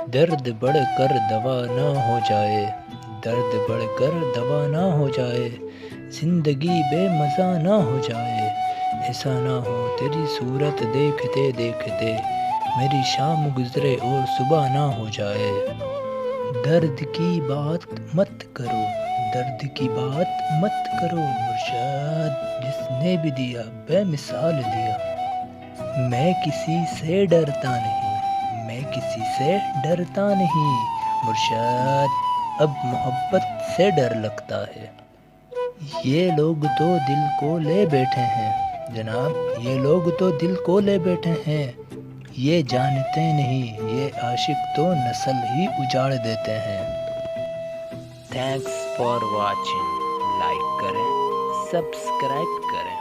درد بڑھ کر دوا نہ ہو جائے، درد بڑھ کر دوا نہ ہو جائے، زندگی بے مزہ نہ ہو جائے، ایسا نہ ہو تیری صورت دیکھتے دیکھتے میری شام گزرے اور صبح نہ ہو جائے۔ درد کی بات مت کرو، درد کی بات مت کرو مرشد، جس نے بھی دیا بے مثال دیا۔ میں کسی سے ڈرتا نہیں، میں کسی سے ڈرتا نہیں مرشد، اب محبت سے ڈر لگتا ہے۔ یہ لوگ تو دل کو لے بیٹھے ہیں جناب، یہ لوگ تو دل کو لے بیٹھے ہیں، یہ جانتے نہیں یہ عاشق تو نسل ہی اجاڑ دیتے ہیں۔ تھینکس فار واچنگ، لائک کریں، سبسکرائب کریں۔